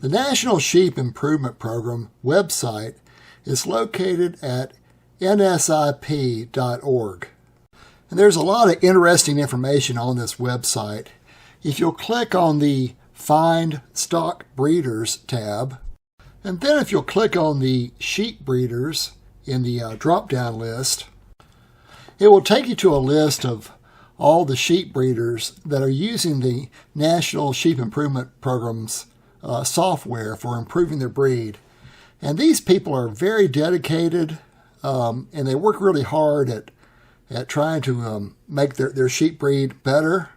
The National Sheep Improvement Program website is located at nsip.org. And there's a lot of interesting information on this website. If you'll click on the Find Stock Breeders tab, and then if you'll click on the sheep breeders in the drop-down list, it will take you to a list of all the sheep breeders that are using the National Sheep Improvement Program's software for improving their breed. And these people are very dedicated, and they work really hard at trying to make their sheep breed better.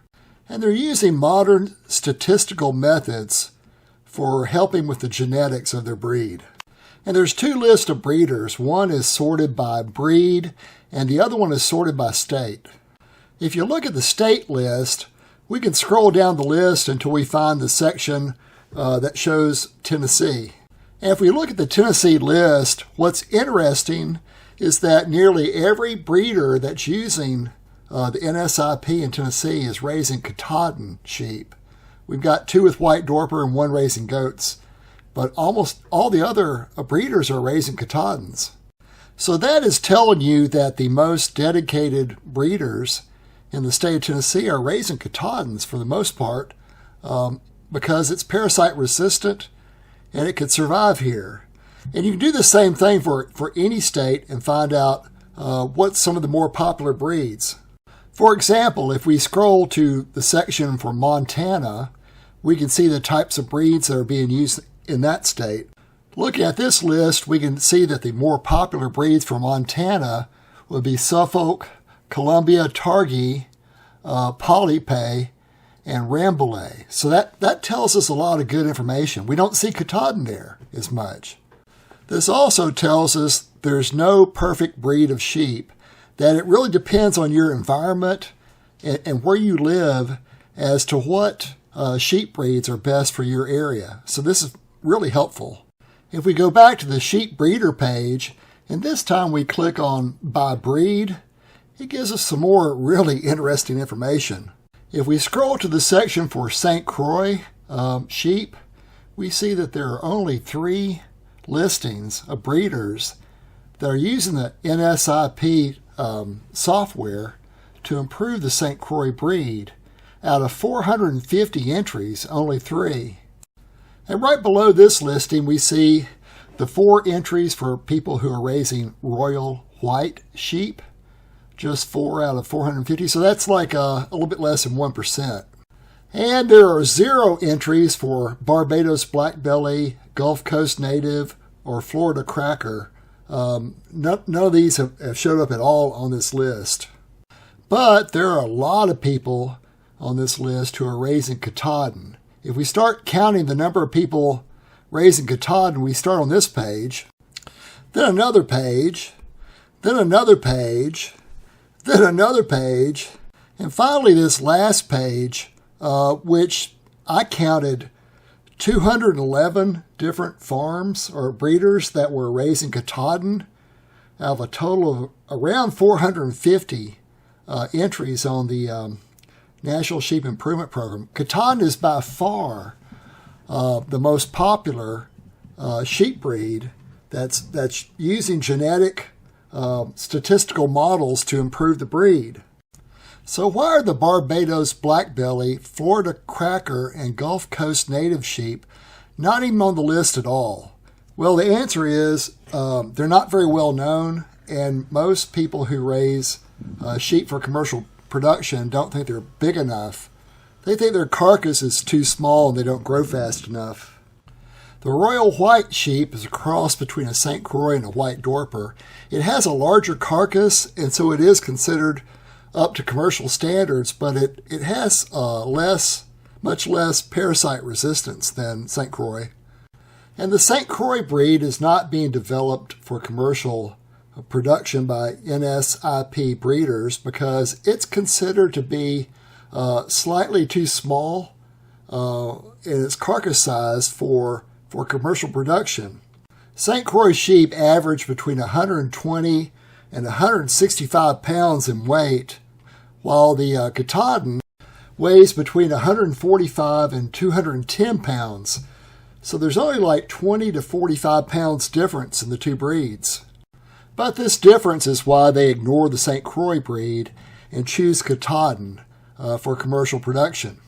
And they're using modern statistical methods for helping with the genetics of their breed. And there's two lists of breeders. One is sorted by breed, and the other one is sorted by state. If you look at the state list, we can scroll down the list until we find the section that shows Tennessee. And if we look at the Tennessee list, what's interesting is that nearly every breeder that's using the NSIP in Tennessee is raising Katahdin sheep. We've got 2 with white Dorper and 1 raising goats, but almost all the other breeders are raising Katahdins. So that is telling you that the most dedicated breeders in the state of Tennessee are raising Katahdins for the most part because it's parasite resistant and it could survive here. And you can do the same thing for any state and find out what's some of the more popular breeds. For example, if we scroll to the section for Montana, we can see the types of breeds that are being used in that state. Looking at this list, we can see that the more popular breeds for Montana would be Suffolk, Columbia, Targhee, Polypay, and Rambouillet. So that tells us a lot of good information. We don't see Katahdin there as much. This also tells us there's no perfect breed of sheep, that it really depends on your environment and where you live as to what sheep breeds are best for your area. So this is really helpful. If we go back to the sheep breeder page, and this time we click on by breed, it gives us some more really interesting information. If we scroll to the section for St. Croix sheep, we see that there are only 3 listings of breeders that are using the NSIP software to improve the St. Croix breed. Out of 450 entries, only 3. And right below this listing, we see the 4 entries for people who are raising royal white sheep. Just 4 out of 450, so that's like a little bit less than 1%. And there are 0 entries for Barbados Black Belly, Gulf Coast Native, or Florida Cracker. None of these have showed up at all on this list. But there are a lot of people on this list who are raising Katahdin. If we start counting the number of people raising Katahdin, we start on this page, then another page, then another page, then another page, and finally this last page, which I counted 211 different farms or breeders that were raising Katahdin out of a total of around 450 entries on the National Sheep Improvement Program. Katahdin is by far the most popular sheep breed that's using genetic statistical models to improve the breed. So why are the Barbados Black Belly, Florida Cracker, and Gulf Coast Native sheep not even on the list at all? Well, the answer is they're not very well known, and most people who raise sheep for commercial production don't think they're big enough. They think their carcass is too small and they don't grow fast enough. The Royal White sheep is a cross between a St. Croix and a White Dorper. It has a larger carcass, and so it is considered up to commercial standards, but it has much less parasite resistance than St. Croix. And the St. Croix breed is not being developed for commercial production by NSIP breeders because it's considered to be slightly too small in its carcass size for commercial production. St. Croix sheep average between 120 and 165 pounds in weight, while the Katahdin weighs between 145 and 210 pounds. So there's only like 20 to 45 pounds difference in the two breeds. But this difference is why they ignore the St. Croix breed and choose Katahdin for commercial production.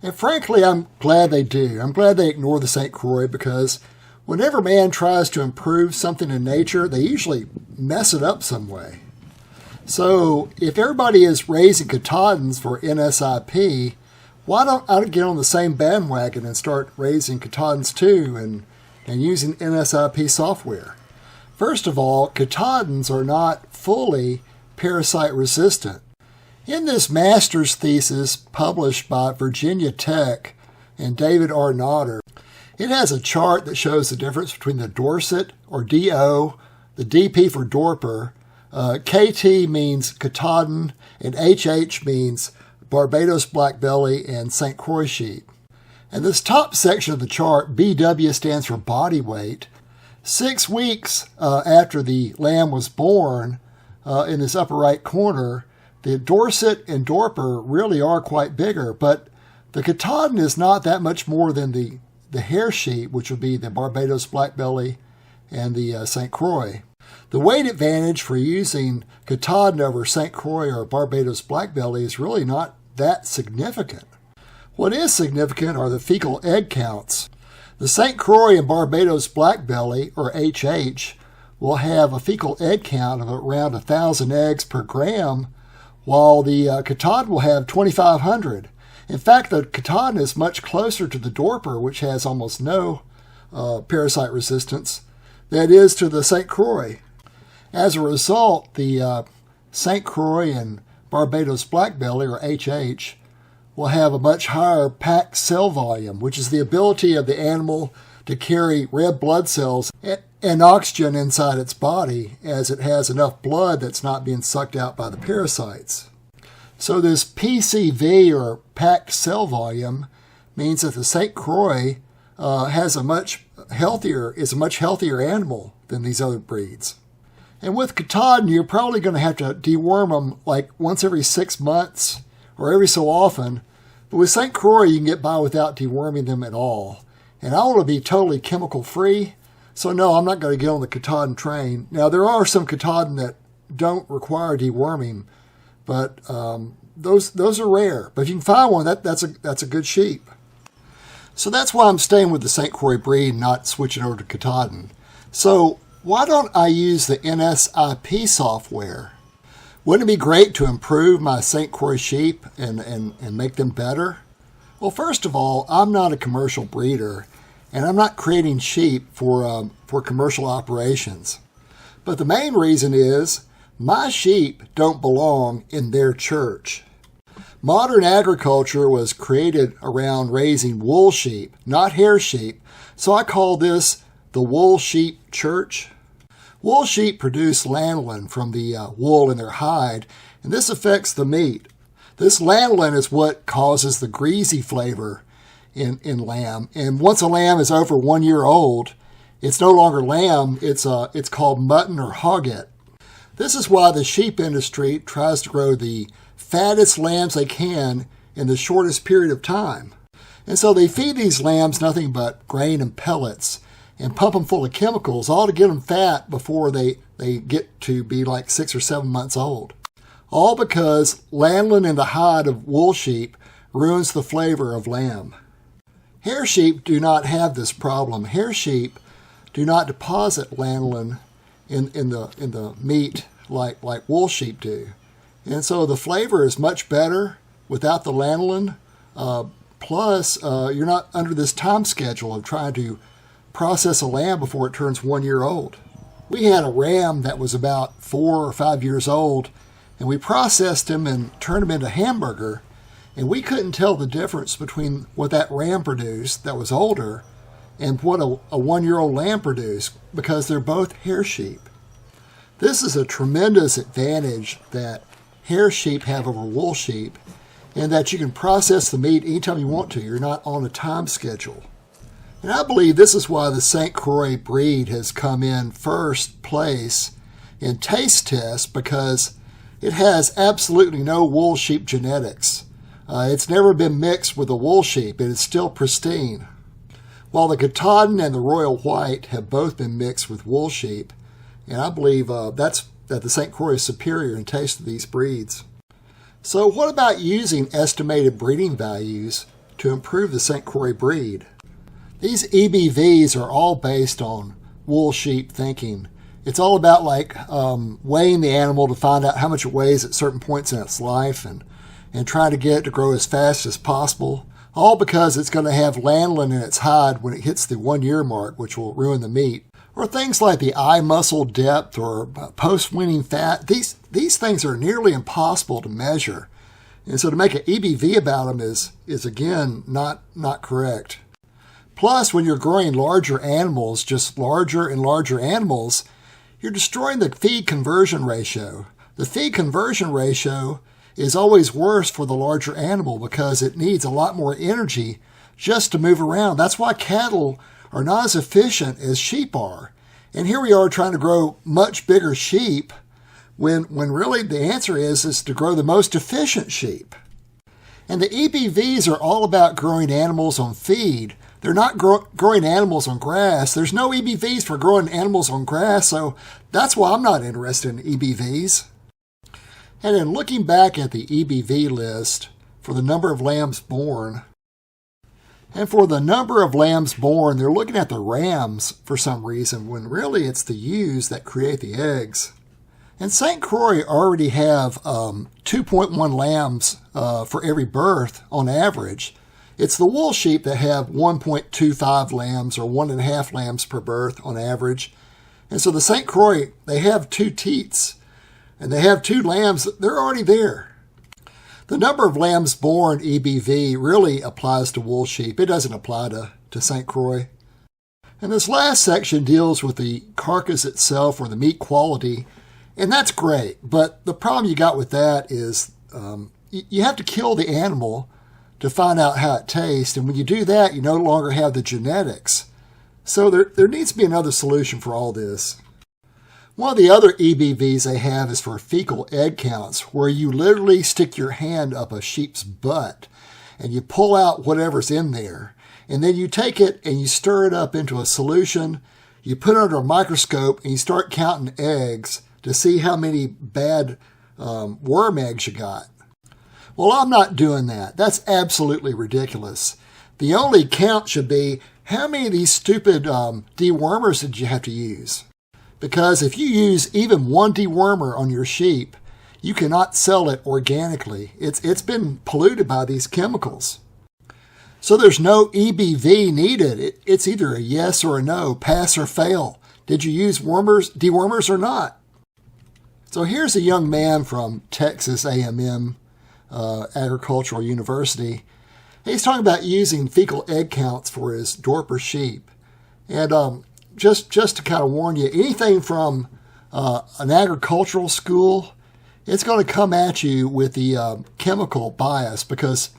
And frankly, I'm glad they do. I'm glad they ignore the St. Croix, because whenever man tries to improve something in nature, they usually mess it up some way. So if everybody is raising Katahdins for NSIP, why don't I get on the same bandwagon and start raising Katahdins too and using NSIP software? First of all, Katahdins are not fully parasite resistant. In this master's thesis published by Virginia Tech and David R. Notter, it has a chart that shows the difference between the Dorset, or DO, the DP for Dorper, KT means Katahdin, and HH means Barbados Blackbelly and St. Croix Sheep. And this top section of the chart, BW, stands for body weight. 6 weeks after the lamb was born, in this upper right corner, the Dorset and Dorper really are quite bigger, but the Katahdin is not that much more than the hair sheep, which would be the Barbados Blackbelly and the St. Croix. The weight advantage for using Katahdin over St. Croix or Barbados Blackbelly is really not that significant. What is significant are the fecal egg counts. The St. Croix and Barbados Blackbelly, or HH, will have a fecal egg count of around 1,000 eggs per gram, while the Katahdin will have 2,500. In fact, the Katahdin is much closer to the Dorper, which has almost no parasite resistance, than it is to the St. Croix. As a result, the St. Croix and Barbados Blackbelly, or HH, will have a much higher packed cell volume, which is the ability of the animal to carry red blood cells and oxygen inside its body, as it has enough blood that's not being sucked out by the parasites. So this PCV, or packed cell volume, means that the St. Croix is a much healthier animal than these other breeds. And with Katahdin, you're probably going to have to deworm them like once every 6 months or every so often. But with St. Croix, you can get by without deworming them at all. And I want to be totally chemical free, so no, I'm not going to get on the Katahdin train. Now, there are some Katahdin that don't require deworming, but those are rare. But if you can find one, that's a good sheep. So that's why I'm staying with the St. Croix breed and not switching over to Katahdin. So why don't I use the NSIP software? Wouldn't it be great to improve my St. Croix sheep and make them better? Well, first of all, I'm not a commercial breeder, and I'm not creating sheep for commercial operations. But the main reason is my sheep don't belong in their church. Modern agriculture was created around raising wool sheep, not hair sheep, so I call this the wool sheep church. Wool sheep produce lanolin from the wool in their hide, and this affects the meat. This lanolin is what causes the greasy flavor in lamb. And once a lamb is over 1 year old, it's no longer lamb, it's called mutton or hogget. This is why the sheep industry tries to grow the fattest lambs they can in the shortest period of time. And so they feed these lambs nothing but grain and pellets and pump them full of chemicals, all to get them fat before they get to be like 6 or 7 months old. All because lanolin in the hide of wool sheep ruins the flavor of lamb. Hair sheep do not have this problem. Hair sheep do not deposit lanolin in the meat like wool sheep do. And so the flavor is much better without the lanolin. Plus, you're not under this time schedule of trying to process a lamb before it turns 1 year old. We had a ram that was about 4 or 5 years old, and we processed him and turned him into hamburger, and we couldn't tell the difference between what that ram produced that was older and what a 1 year old lamb produced, because they're both hair sheep. This is a tremendous advantage that hair sheep have over wool sheep, and that you can process the meat anytime you want to. You're not on a time schedule. And I believe this is why the St. Croix breed has come in first place in taste tests, because it has absolutely no wool sheep genetics. It's never been mixed with a wool sheep. It is still pristine. while the Katahdin and the Royal White have both been mixed with wool sheep, and I believe that the St. Croix is superior in taste to these breeds. So what about using estimated breeding values to improve the St. Croix breed? These EBVs are all based on wool sheep thinking. It's all about weighing the animal to find out how much it weighs at certain points in its life and trying to get it to grow as fast as possible, all because it's going to have lanolin in its hide when it hits the 1 year mark, which will ruin the meat. Or things like the eye muscle depth or post-weaning fat. These things are nearly impossible to measure. And so to make an EBV about them is again, not correct. Plus, when you're growing larger animals, just larger and larger animals, you're destroying the feed conversion ratio. The feed conversion ratio is always worse for the larger animal because it needs a lot more energy just to move around. That's why cattle are not as efficient as sheep are. And here we are trying to grow much bigger sheep when really the answer is to grow the most efficient sheep. And the EBVs are all about growing animals on feed. They're not growing animals on grass. There's no EBVs for growing animals on grass, so that's why I'm not interested in EBVs. And in looking back at the EBV list for the number of lambs born, and for the number of lambs born, they're looking at the rams for some reason, when really it's the ewes that create the eggs. And St. Croix already have 2.1 lambs for every birth on average. It's the wool sheep that have 1.25 lambs or 1.5 lambs per birth on average. And so the St. Croix, they have 2 teats and they have 2 lambs. They're already there. The number of lambs born EBV really applies to wool sheep. It doesn't apply to St. Croix. And this last section deals with the carcass itself or the meat quality. And that's great. But the problem you got with that is you have to kill the animal to find out how it tastes. And when you do that, you no longer have the genetics. So there needs to be another solution for all this. One of the other EBVs they have is for fecal egg counts, where you literally stick your hand up a sheep's butt and you pull out whatever's in there. And then you take it and you stir it up into a solution. You put it under a microscope and you start counting eggs to see how many bad worm eggs you got. Well, I'm not doing that. That's absolutely ridiculous. The only count should be how many of these stupid dewormers did you have to use? Because if you use even one dewormer on your sheep, you cannot sell it organically. It's been polluted by these chemicals. So there's no EBV needed. It's either a yes or a no, pass or fail. Did you use dewormers or not? So here's a young man from Texas A&M Agricultural University. He's talking about using fecal egg counts for his Dorper sheep. And just to kind of warn you, anything from an agricultural school, it's going to come at you with the chemical bias, because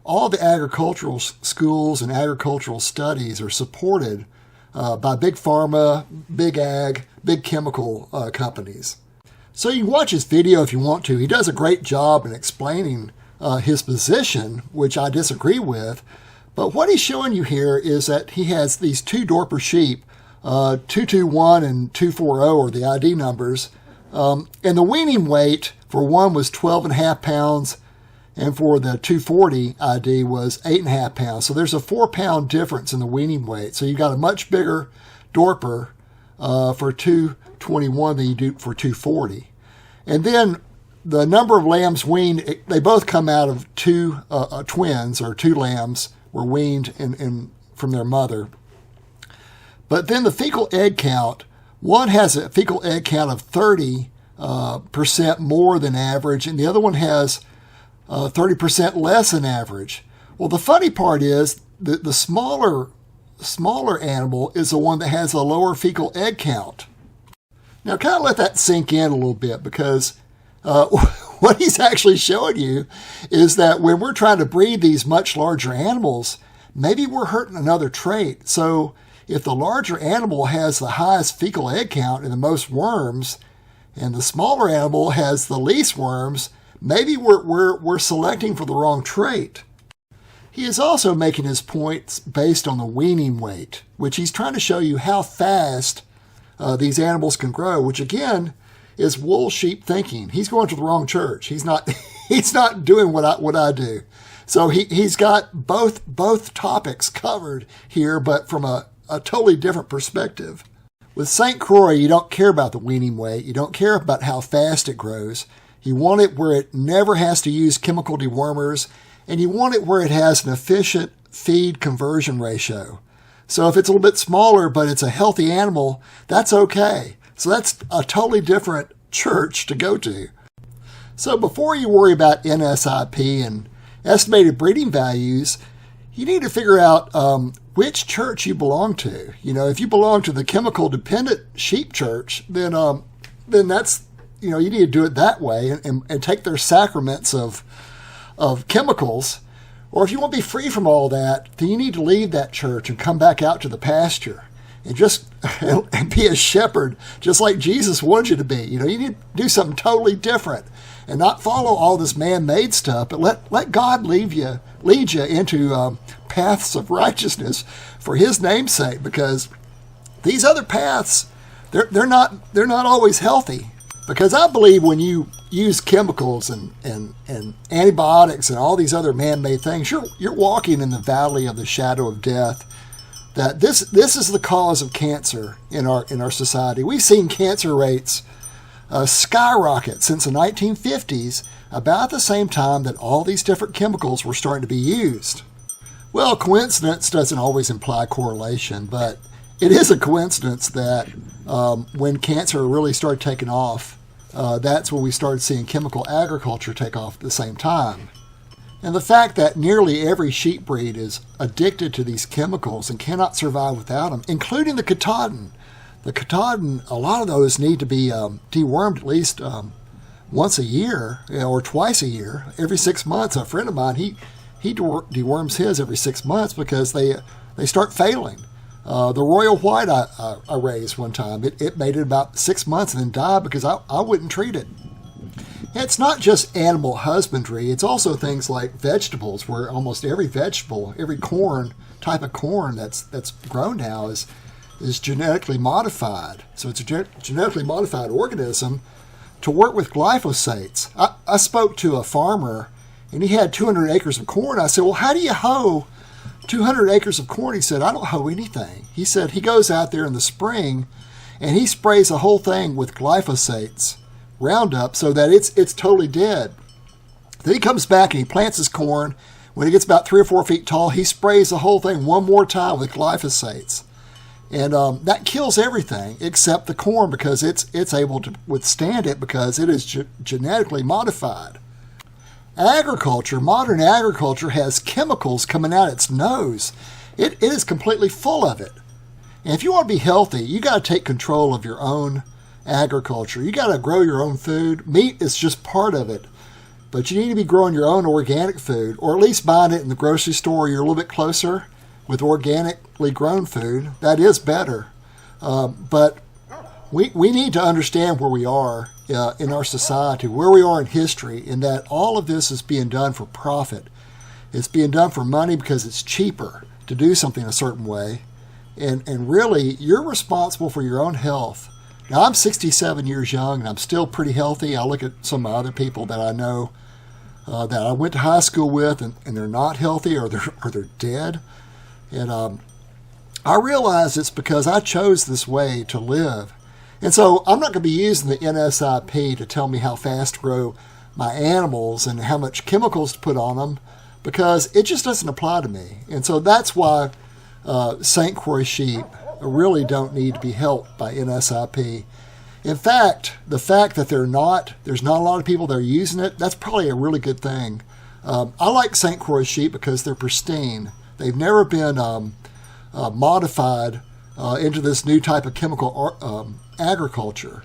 all the agricultural schools and agricultural studies are supported by big pharma, big ag, big chemical companies. So you can watch his video if you want to. He does a great job in explaining his position, which I disagree with. But what he's showing you here is that he has these 2 Dorper sheep, 221 and 240 are the ID numbers. And the weaning weight for one was 12.5 pounds, and for the 240 ID was 8.5 pounds. So there's a 4-pound difference in the weaning weight. So you've got a much bigger Dorper for 221 than you do for 240. And then the number of lambs weaned, they both come out of 2 twins, or 2 lambs were weaned from their mother. But then the fecal egg count, one has a fecal egg count of 30% more than average, and the other one has 30% less than average. Well, the funny part is the smaller animal is the one that has a lower fecal egg count. Now, kind of let that sink in a little bit, because what he's actually showing you is that when we're trying to breed these much larger animals, maybe we're hurting another trait. So if the larger animal has the highest fecal egg count and the most worms, and the smaller animal has the least worms, maybe we're selecting for the wrong trait. He is also making his points based on the weaning weight, which he's trying to show you how fast these animals can grow, which again is wool sheep thinking. He's going to the wrong church. He's not he's not doing what I do. So he's got both topics covered here, but from a totally different perspective. With St. Croix, you don't care about the weaning weight. You don't care about how fast it grows. You want it where it never has to use chemical dewormers, and you want it where it has an efficient feed conversion ratio. So if it's a little bit smaller, but it's a healthy animal, that's okay. So that's a totally different church to go to. So before you worry about NSIP and estimated breeding values, you need to figure out which church you belong to. You know, if you belong to the chemical dependent sheep church, then that's, you know, you need to do it that way and take their sacraments of chemicals. Or if you want to be free from all that, then you need to leave that church and come back out to the pasture and just and be a shepherd, just like Jesus wanted you to be. You know, you need to do something totally different and not follow all this man-made stuff, but let God lead you into paths of righteousness for His name's sake, because these other paths, they're not always healthy. Because I believe when you use chemicals and antibiotics and all these other man-made things, you're walking in the valley of the shadow of death. That this is the cause of cancer in our society. We've seen cancer rates skyrocket since the 1950s, about the same time that all these different chemicals were starting to be used. Well, coincidence doesn't always imply correlation, but it is a coincidence that when cancer really started taking off, that's when we started seeing chemical agriculture take off at the same time. And the fact that nearly every sheep breed is addicted to these chemicals and cannot survive without them, including the Katahdin. The Katahdin, a lot of those need to be dewormed at least once a year, or twice a year, every 6 months. A friend of mine, he deworms his every 6 months because they start failing. The Royal White I raised one time, it made it about 6 months and then died because I wouldn't treat it. It's not just animal husbandry, it's also things like vegetables, where almost every vegetable, every type of corn that's grown now is genetically modified. So it's a genetically modified organism to work with glyphosates. I spoke to a farmer, and he had 200 acres of corn. I said, well, how do you hoe 200 acres of corn? He said, I don't hoe anything. He said he goes out there in the spring, and he sprays the whole thing with glyphosates, Roundup, so that it's totally dead. Then he comes back and he plants his corn. When it gets about 3 or 4 feet tall, he sprays the whole thing one more time with glyphosates. And that kills everything except the corn, because it's able to withstand it because it is genetically modified. Modern agriculture has chemicals coming out its nose. It is completely full of it. And if you want to be healthy, you got to take control of your own agriculture. You got to grow your own food. Meat is just part of it. But you need to be growing your own organic food, or at least buying it in the grocery store. You're a little bit closer with organically grown food. That is better. But we need to understand where we are in our society, where we are in history, in that all of this is being done for profit. It's being done for money because it's cheaper to do something a certain way. And really, you're responsible for your own health. Now, I'm 67 years young, and I'm still pretty healthy. I look at some of my other people that I know that I went to high school with, and they're not healthy, or they're dead. And I realize it's because I chose this way to live. And so I'm not going to be using the NSIP to tell me how fast to grow my animals and how much chemicals to put on them, because it just doesn't apply to me. And so that's why St. Croix sheep really don't need to be helped by NSIP. In fact, the fact that there's not a lot of people that are using it, that's probably a really good thing. I like St. Croix sheep because they're pristine. They've never been modified into this new type of chemical agriculture.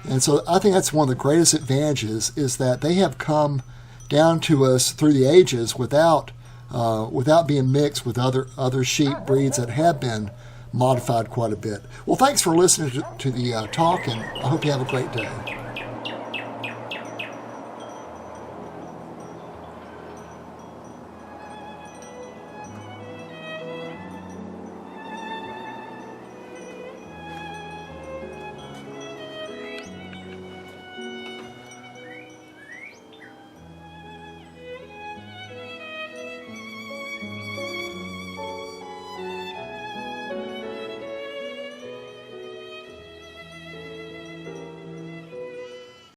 And so I think that's one of the greatest advantages, is that they have come down to us through the ages without being mixed with other sheep breeds that have been modified quite a bit. Well, thanks for listening to the talk, and I hope you have a great day.